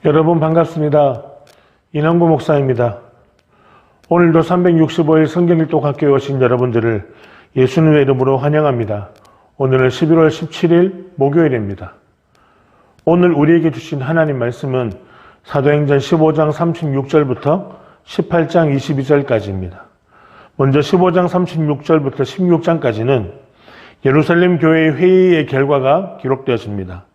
여러분 반갑습니다. 이남구 목사입니다. 오늘도 365일 성경 일독학교에 오신 여러분들을 예수님의 이름으로 환영합니다. 오늘은 11월 17일 목요일입니다. 오늘 우리에게 주신 하나님 말씀은 사도행전 15장 36절부터 18장 22절까지입니다. 먼저 15장 36절부터 16장까지는 예루살렘 교회의 회의의 결과가 기록되어집니다.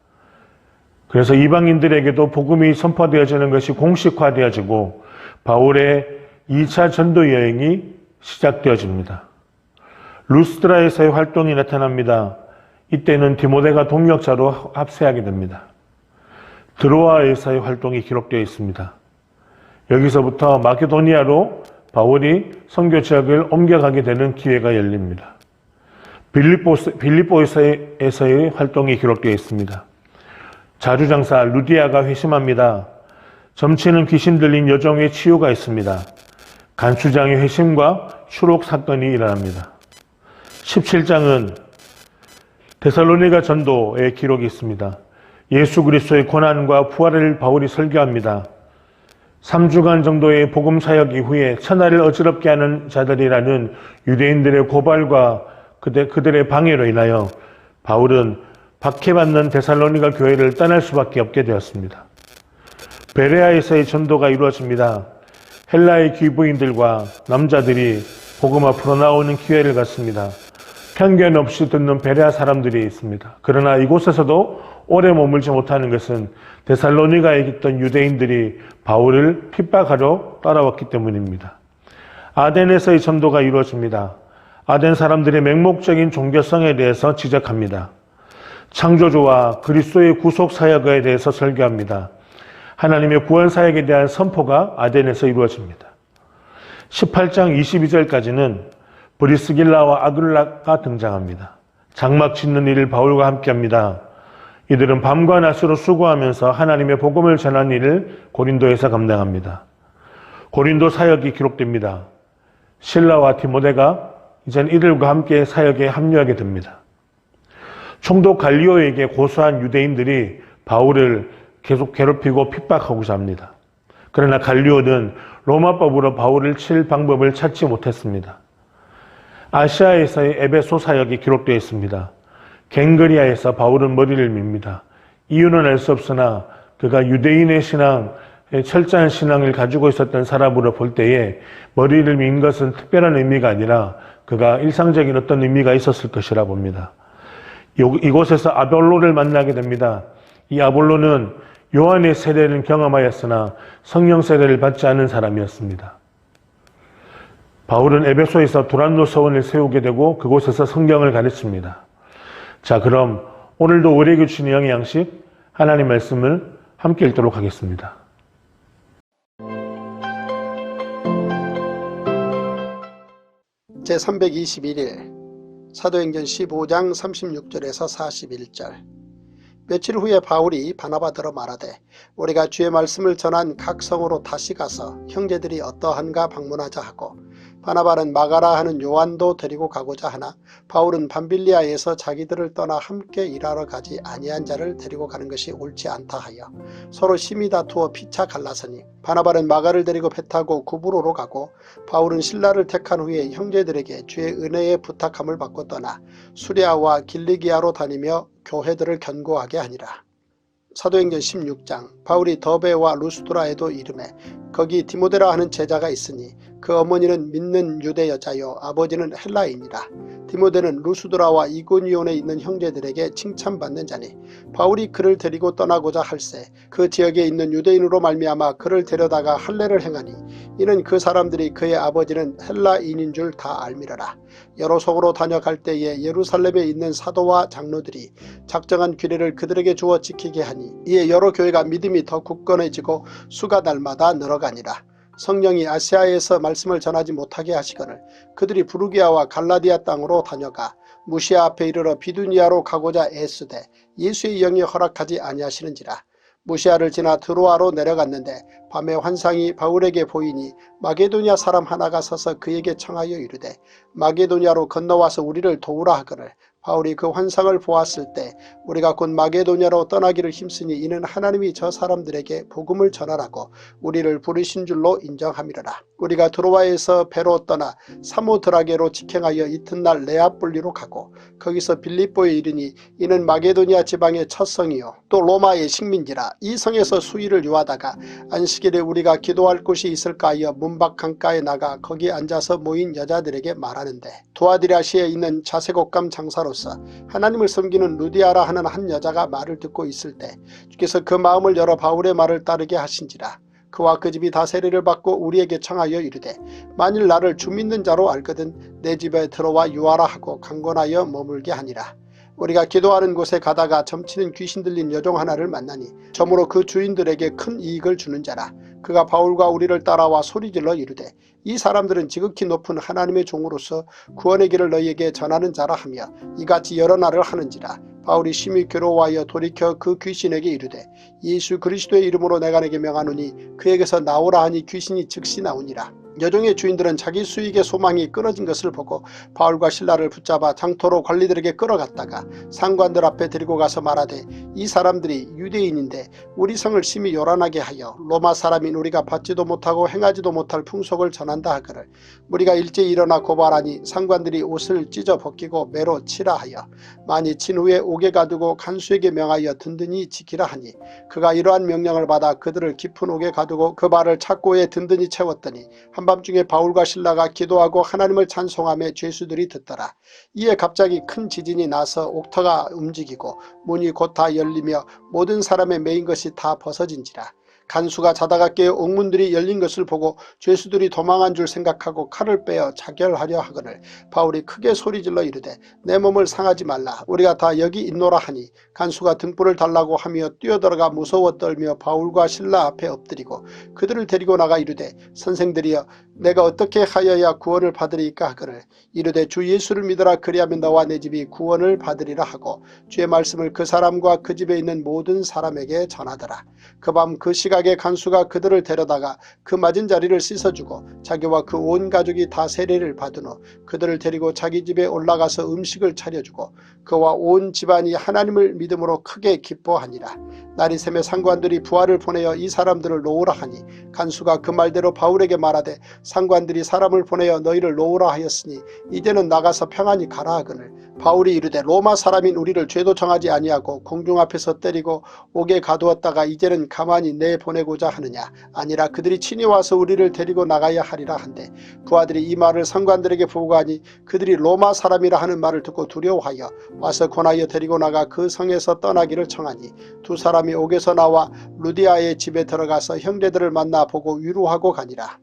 그래서 이방인들에게도 복음이 선포되어지는 것이 공식화되어지고 바울의 2차 전도 여행이 시작되어집니다. 루스드라에서의 활동이 나타납니다. 이때는 디모데가 동역자로 합세하게 됩니다. 드로아에서의 활동이 기록되어 있습니다. 여기서부터 마케도니아로 바울이 선교 지역을 옮겨가게 되는 기회가 열립니다. 빌립보에서의 활동이 기록되어 있습니다. 자주장사 루디아가 회심합니다. 점치는 귀신 들린 여종의 치유가 있습니다. 간수장의 회심과 추록 사건이 일어납니다. 17장은 데살로니가 전도의 기록이 있습니다. 예수 그리스도의 고난과 부활을 바울이 설교합니다. 3주간 정도의 복음 사역 이후에 천하를 어지럽게 하는 자들이라는 유대인들의 고발과 그들의 방해로 인하여 바울은 박해받는 데살로니가 교회를 떠날 수밖에 없게 되었습니다. 베레아에서의 전도가 이루어집니다. 헬라의 귀부인들과 남자들이 복음 앞으로 나오는 기회를 갖습니다. 편견 없이 듣는 베레아 사람들이 있습니다. 그러나 이곳에서도 오래 머물지 못하는 것은 데살로니가에 있던 유대인들이 바울을 핍박하러 따라왔기 때문입니다. 아덴에서의 전도가 이루어집니다. 아덴 사람들의 맹목적인 종교성에 대해서 지적합니다. 창조주와 그리스도의 구속 사역에 대해서 설교합니다. 하나님의 구원 사역에 대한 선포가 아덴에서 이루어집니다. 18장 22절까지는 브리스길라와 아굴라가 등장합니다. 장막 짓는 일을 바울과 함께합니다. 이들은 밤과 낮으로 수고하면서 하나님의 복음을 전하는 일을 고린도에서 감당합니다. 고린도 사역이 기록됩니다. 실라와 디모데가 이젠 이들과 함께 사역에 합류하게 됩니다. 총독 갈리오에게 고소한 유대인들이 바울을 계속 괴롭히고 핍박하고자 합니다. 그러나 갈리오는 로마법으로 바울을 칠 방법을 찾지 못했습니다. 아시아에서의 에베소 사역이 기록되어 있습니다. 갱그리아에서 바울은 머리를 밉니다. 이유는 알 수 없으나 그가 유대인의 신앙, 철저한 신앙을 가지고 있었던 사람으로 볼 때에 머리를 민 것은 특별한 의미가 아니라 그가 일상적인 어떤 의미가 있었을 것이라 봅니다. 이곳에서 아볼로를 만나게 됩니다. 이 아볼로는 요한의 세례를 경험하였으나 성령 세례를 받지 않은 사람이었습니다. 바울은 에베소에서 두란노 서원을 세우게 되고 그곳에서 성경을 가르칩니다. 자, 그럼 오늘도 우리에게 주신 영양식 하나님 말씀을 함께 읽도록 하겠습니다. 제321일 사도행전 15장 36절에서 41절. 며칠 후에 바울이 바나바더러 말하되 우리가 주의 말씀을 전한 각 성으로 다시 가서 형제들이 어떠한가 방문하자 하고 바나바는 마가라 하는 요한도 데리고 가고자 하나 바울은 밤빌리아에서 자기들을 떠나 함께 일하러 가지 아니한 자를 데리고 가는 것이 옳지 않다 하여 서로 심히 다투어 피차 갈라서니 바나바는 마가를 데리고 배 타고 구브로로 가고 바울은 실라를 택한 후에 형제들에게 주의 은혜의 부탁함을 받고 떠나 수리아와 길리기아로 다니며 교회들을 견고하게 하니라. 사도행전 16장. 바울이 더베와 루스드라에도 이르매 거기 디모데라 하는 제자가 있으니 그 어머니는 믿는 유대 여자요 아버지는 헬라인이라. 디모데는 루스드라와 이고니온에 있는 형제들에게 칭찬받는 자니 바울이 그를 데리고 떠나고자 할세 그 지역에 있는 유대인으로 말미암아 그를 데려다가 할례를 행하니 이는 그 사람들이 그의 아버지는 헬라인인 줄 다 알미러라. 여러 속으로 다녀갈 때에 예루살렘에 있는 사도와 장로들이 작정한 규례를 그들에게 주어 지키게 하니 이에 여러 교회가 믿음이 더 굳건해지고 수가 날마다 늘어가니라. 성령이 아시아에서 말씀을 전하지 못하게 하시거늘 그들이 부르기아와 갈라디아 땅으로 다녀가 무시아 앞에 이르러 비두니아로 가고자 애쓰되 예수의 영이 허락하지 아니하시는지라. 무시아를 지나 드로아로 내려갔는데 밤에 환상이 바울에게 보이니 마게도냐 사람 하나가 서서 그에게 청하여 이르되 마게도냐로 건너와서 우리를 도우라 하거늘 바울이 그 환상을 보았을 때 우리가 곧 마게도냐로 떠나기를 힘쓰니 이는 하나님이 저 사람들에게 복음을 전하라고 우리를 부르신 줄로 인정함이로라. 우리가 드로아에서 배로 떠나 사모드라게로 직행하여 이튿날 네아폴리로 가고 거기서 빌립보에 이르니 이는 마게도냐 지방의 첫 성이요 또 로마의 식민지라. 이 성에서 수일을 유하다가 안식일에 우리가 기도할 곳이 있을까 하여 문밖 강가에 나가 거기 앉아서 모인 여자들에게 말하는데 두아디라시에 있는 자색옷감 장사로서 하나님을 섬기는 루디아라 하는 한 여자가 말을 듣고 있을 때 주께서 그 마음을 열어 바울의 말을 따르게 하신지라. 그와 그 집이 다 세례를 받고 우리에게 청하여 이르되 만일 나를 주 믿는 자로 알거든 내 집에 들어와 유하라 하고 강권하여 머물게 하니라. 우리가 기도하는 곳에 가다가 점치는 귀신 들린 여종 하나를 만나니 저무로 그 주인들에게 큰 이익을 주는 자라. 그가 바울과 우리를 따라와 소리질러 이르되 이 사람들은 지극히 높은 하나님의 종으로서 구원의 길을 너희에게 전하는 자라 하며 이같이 여러 날을 하는지라. 바울이 심히 괴로워하여 돌이켜 그 귀신에게 이르되 예수 그리스도의 이름으로 내가 내게 명하노니 그에게서 나오라 하니 귀신이 즉시 나오니라. 여종의 주인들은 자기 수익의 소망이 끊어진 것을 보고 바울과 실라를 붙잡아 장토로 관리들에게 끌어갔다가 상관들 앞에 데리고 가서 말하되 이 사람들이 유대인인데 우리 성을 심히 요란하게 하여 로마 사람인 우리가 받지도 못하고 행하지도 못할 풍속을 전한다 하거늘 우리가 일제히 일어나 고발하니 상관들이 옷을 찢어 벗기고 매로 치라 하여 많이 친 후에 옥에 가두고 간수에게 명하여 든든히 지키라 하니 그가 이러한 명령을 받아 그들을 깊은 옥에 가두고 그 발을 착고에 든든히 채웠더니 한밤중에 바울과 실라가 기도하고 하나님을 찬송하며 죄수들이 듣더라. 이에 갑자기 큰 지진이 나서 옥터가 움직이고 문이 곧 다 열리며 모든 사람의 메인 것이 다 벗어진지라. 간수가 자다가 깨어 옥문들이 열린 것을 보고 죄수들이 도망한 줄 생각하고 칼을 빼어 자결하려 하거늘 바울이 크게 소리질러 이르되 내 몸을 상하지 말라 우리가 다 여기 있노라 하니 간수가 등불을 달라고 하며 뛰어들어가 무서워 떨며 바울과 실라 앞에 엎드리고 그들을 데리고 나가 이르되 선생들이여 내가 어떻게 하여야 구원을 받으리까 하거늘 이르되 주 예수를 믿으라 그리하면 너와 내 집이 구원을 받으리라 하고 주의 말씀을 그 사람과 그 집에 있는 모든 사람에게 전하더라. 그 밤 그 시각에 간수가 그들을 데려다가 그 맞은 자리를 씻어주고 자기와 그 온 가족이 다 세례를 받은 후 그들을 데리고 자기 집에 올라가서 음식을 차려주고 그와 온 집안이 하나님을 믿음으로 크게 기뻐하니라. 날이 새매 상관들이 부하를 보내어 이 사람들을 놓으라 하니 간수가 그 말대로 바울에게 말하되 상관들이 사람을 보내어 너희를 놓으라 하였으니 이제는 나가서 평안히 가라 하거늘 바울이 이르되 로마 사람인 우리를 죄도 정하지 아니하고 공중 앞에서 때리고 옥에 가두었다가 이제는 가만히 내보내고자 하느냐 아니라 그들이 친히 와서 우리를 데리고 나가야 하리라 한데 부하들이 이 말을 상관들에게 보고하니 그들이 로마 사람이라 하는 말을 듣고 두려워하여 와서 권하여 데리고 나가 그 성에서 떠나기를 청하니 두 사람이 옥에서 나와 루디아의 집에 들어가서 형제들을 만나 보고 위로하고 가니라.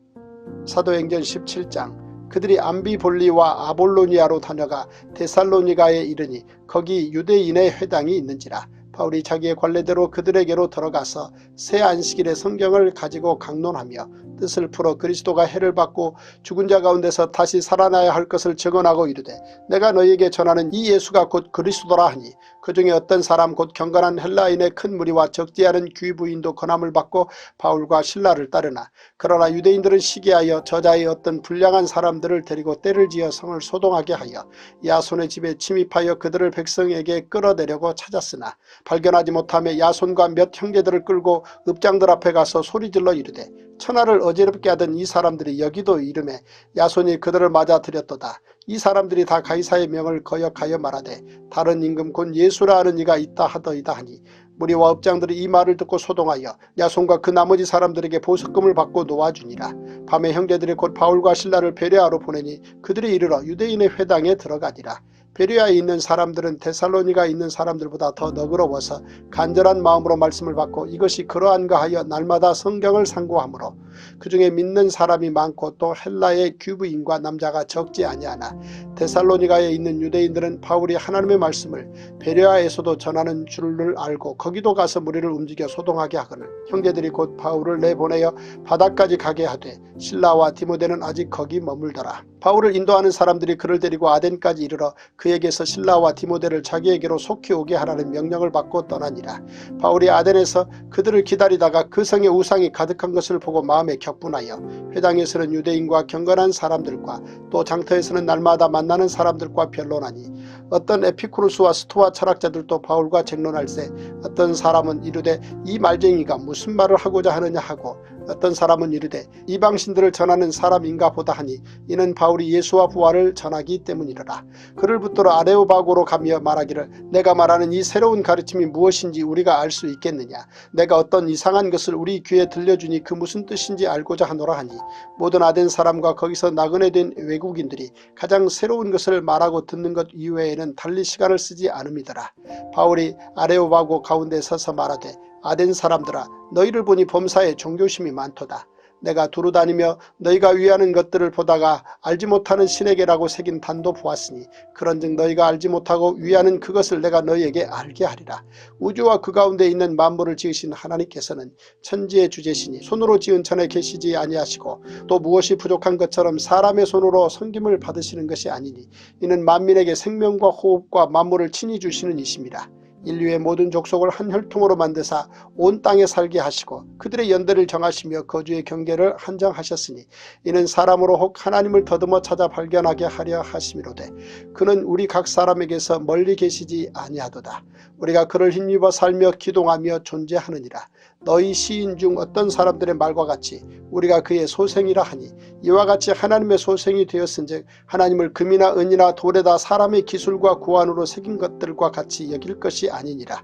사도행전 17장 그들이 암비볼리와 아볼로니아로 다녀가 데살로니가에 이르니 거기 유대인의 회당이 있는지라. 바울이 자기의 관례대로 그들에게로 들어가서 새 안식일에 성경을 가지고 강론하며 뜻을 풀어 그리스도가 해를 받고 죽은 자 가운데서 다시 살아나야 할 것을 증언하고 이르되 내가 너희에게 전하는 이 예수가 곧 그리스도라 하니 그 중에 어떤 사람 곧 경건한 헬라인의 큰 무리와 적지 않은 귀부인도 권함을 받고 바울과 실라를 따르나 그러나 유대인들은 시기하여 저자의 어떤 불량한 사람들을 데리고 때를 지어 성을 소동하게 하여 야손의 집에 침입하여 그들을 백성에게 끌어내려고 찾았으나 발견하지 못하며 야손과 몇 형제들을 끌고 읍장들 앞에 가서 소리질러 이르되 천하를 어지럽게 하던 이 사람들이 여기도 이름에 야손이 그들을 맞아들였도다. 이 사람들이 다 가이사의 명을 거역하여 말하되 다른 임금 곧 예수라 하는 이가 있다 하더이다 하니 무리와 읍장들이 이 말을 듣고 소동하여 야손과 그 나머지 사람들에게 보석금을 받고 놓아주니라. 밤에 형제들이 곧 바울과 실라를 베레아로 보내니 그들이 이르러 유대인의 회당에 들어가니라. 베레아에 있는 사람들은 데살로니가에 있는 사람들보다 더 너그러워서 간절한 마음으로 말씀을 받고 이것이 그러한가 하여 날마다 성경을 상고하므로 그 중에 믿는 사람이 많고 또 헬라의 귀부인과 남자가 적지 아니하나 데살로니가에 있는 유대인들은 바울이 하나님의 말씀을 베레아에서도 전하는 줄을 알고 거기도 가서 무리를 움직여 소동하게 하거늘 형제들이 곧 바울을 내보내어 바다까지 가게 하되 실라와 디모데는 아직 거기 머물더라. 바울을 인도하는 사람들이 그를 데리고 아덴까지 이르러 그에게서 실라와 디모데를 자기에게로 속히 오게 하라는 명령을 받고 떠나니라. 바울이 아덴에서 그들을 기다리다가 그 성에 우상이 가득한 것을 보고 마음에 격분하여 회당에서는 유대인과 경건한 사람들과 또 장터에서는 날마다 만나는 사람들과 변론하니 어떤 에피쿠루스와 스토아 철학자들도 바울과 쟁론할세 어떤 사람은 이르되 이 말쟁이가 무슨 말을 하고자 하느냐 하고 어떤 사람은 이르되 이방신들을 전하는 사람인가 보다 하니 이는 바울이 예수와 부활을 전하기 때문이라. 그를 붙들어 아레오바고로 가며 말하기를 내가 말하는 이 새로운 가르침이 무엇인지 우리가 알 수 있겠느냐. 내가 어떤 이상한 것을 우리 귀에 들려주니 그 무슨 뜻인지 알고자 하노라 하니 모든 아덴 사람과 거기서 나그네 된 외국인들이 가장 새로운 것을 말하고 듣는 것 이외에는 달리 시간을 쓰지 않음이더라. 바울이 아레오바고 가운데 서서 말하되 아덴 사람들아 너희를 보니 범사에 종교심이 많도다. 내가 두루다니며 너희가 위하는 것들을 보다가 알지 못하는 신에게라고 새긴 단도 보았으니 그런즉 너희가 알지 못하고 위하는 그것을 내가 너희에게 알게 하리라. 우주와 그 가운데 있는 만물을 지으신 하나님께서는 천지의 주제시니 손으로 지은 천에 계시지 아니하시고 또 무엇이 부족한 것처럼 사람의 손으로 섬김을 받으시는 것이 아니니 이는 만민에게 생명과 호흡과 만물을 친히 주시는 이심이라. 인류의 모든 족속을 한 혈통으로 만드사 온 땅에 살게 하시고 그들의 연대를 정하시며 거주의 경계를 한정하셨으니 이는 사람으로 혹 하나님을 더듬어 찾아 발견하게 하려 하심이로되 그는 우리 각 사람에게서 멀리 계시지 아니하도다. 우리가 그를 힘입어 살며 기동하며 존재하느니라. 너희 시인 중 어떤 사람들의 말과 같이 우리가 그의 소생이라 하니 이와 같이 하나님의 소생이 되었은즉 하나님을 금이나 은이나 돌에다 사람의 기술과 고안으로 새긴 것들과 같이 여길 것이 아니니라.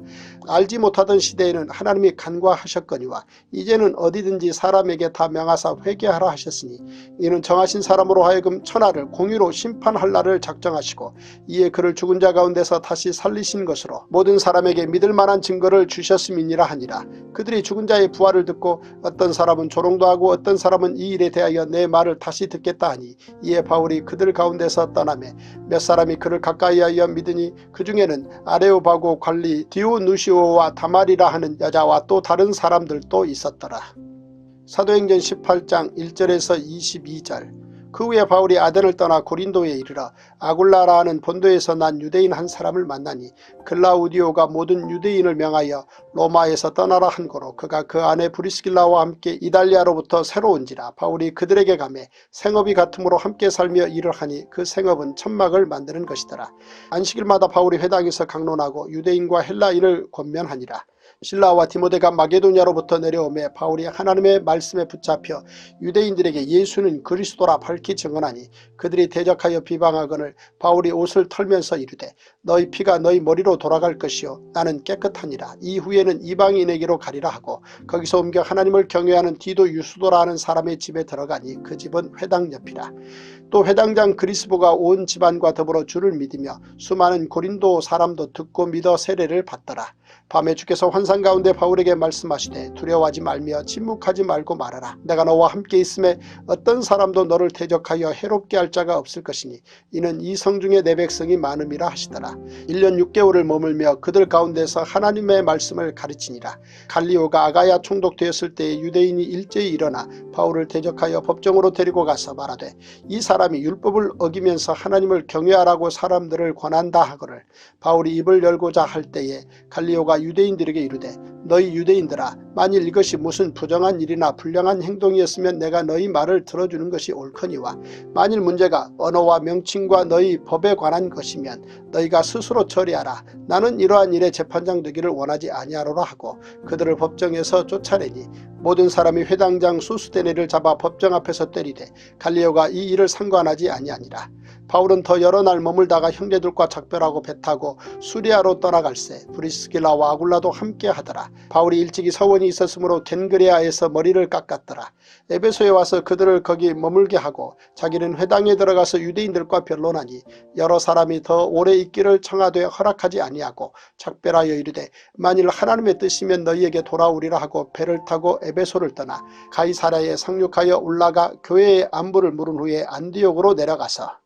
알지 못하던 시대에는 하나님이 간과하셨거니와 이제는 어디든지 사람에게 다 명하사 회개하라 하셨으니 이는 정하신 사람으로 하여금 천하를 공의로 심판할 날을 작정하시고 이에 그를 죽은 자 가운데서 다시 살리신 것으로 모든 사람에게 믿을 만한 증거를 주셨음이니라 하니라. 그들이 죽은 자의 부활을 듣고 어떤 사람은 조롱도 하고 어떤 사람은 이 일에 대하여 내 말을 다시 듣겠다 하니 이에 바울이 그들 가운데서 떠나매 몇 사람이 그를 가까이하여 믿으니 그 중에는 아레오바고 관리 디오누시오와 다말이라 하는 여자와 또 다른 사람들도 있었더라. 사도행전 18장 1절에서 22절. 그 후에 바울이 아덴을 떠나 고린도에 이르러 아굴라라 하는 본도에서 난 유대인 한 사람을 만나니 글라우디오가 모든 유대인을 명하여 로마에서 떠나라 한 고로 그가 그 아내 브리스길라와 함께 이달리아로부터 새로 온지라. 바울이 그들에게 가매 생업이 같음으로 함께 살며 일을 하니 그 생업은 천막을 만드는 것이더라. 안식일마다 바울이 회당에서 강론하고 유대인과 헬라인을 권면하니라. 실라와 디모데가 마게도냐로부터 내려오매 바울이 하나님의 말씀에 붙잡혀 유대인들에게 예수는 그리스도라 밝히 증언하니 그들이 대적하여 비방하거늘 바울이 옷을 털면서 이르되 너희 피가 너희 머리로 돌아갈 것이요 나는 깨끗하니라. 이후에는 이방인에게로 가리라 하고 거기서 옮겨 하나님을 경외하는 디도 유수도라 하는 사람의 집에 들어가니 그 집은 회당 옆이라. 또 회당장 그리스보가 온 집안과 더불어 주를 믿으며 수많은 고린도 사람도 듣고 믿어 세례를 받더라. 밤에 주께서 환상 가운데 바울에게 말씀하시되 두려워하지 말며 침묵하지 말고 말하라. 내가 너와 함께 있음에 어떤 사람도 너를 대적하여 해롭게 할 자가 없을 것이니 이는 이 성 중에 내 백성이 많음이라 하시더라. 1년 6개월을 머물며 그들 가운데서 하나님의 말씀을 가르치니라. 갈리오가 아가야 총독되었을 때에 유대인이 일제히 일어나 바울을 대적하여 법정으로 데리고 가서 말하되 이 사람이 율법을 어기면서 하나님을 경외하라고 사람들을 권한다 하거늘 바울이 입을 열고자 할 때에 갈리오가 유대인들에게 이르되 너희 유대인들아 만일 이것이 무슨 부정한 일이나 불량한 행동이었으면 내가 너희 말을 들어주는 것이 옳거니와 만일 문제가 언어와 명칭과 너희 법에 관한 것이면 너희가 스스로 처리하라. 나는 이러한 일에 재판장 되기를 원하지 아니하노라 하고 그들을 법정에서 쫓아내니 모든 사람이 회당장 소스데네를 잡아 법정 앞에서 때리되 갈리오가 이 일을 상관하지 아니하니라. 바울은 더 여러 날 머물다가 형제들과 작별하고 배 타고 수리아로 떠나갈새 브리스길라와 아굴라도 함께 하더라. 바울이 일찍이 서원이 있었으므로 겐그레아에서 머리를 깎았더라. 에베소에 와서 그들을 거기 머물게 하고 자기는 회당에 들어가서 유대인들과 변론하니 여러 사람이 더 오래 있기를 청하되 허락하지 아니하고 작별하여 이르되 만일 하나님의 뜻이면 너희에게 돌아오리라 하고 배를 타고 에베소를 떠나 가이사랴에 상륙하여 올라가 교회의 안부를 물은 후에 안디옥으로 내려가서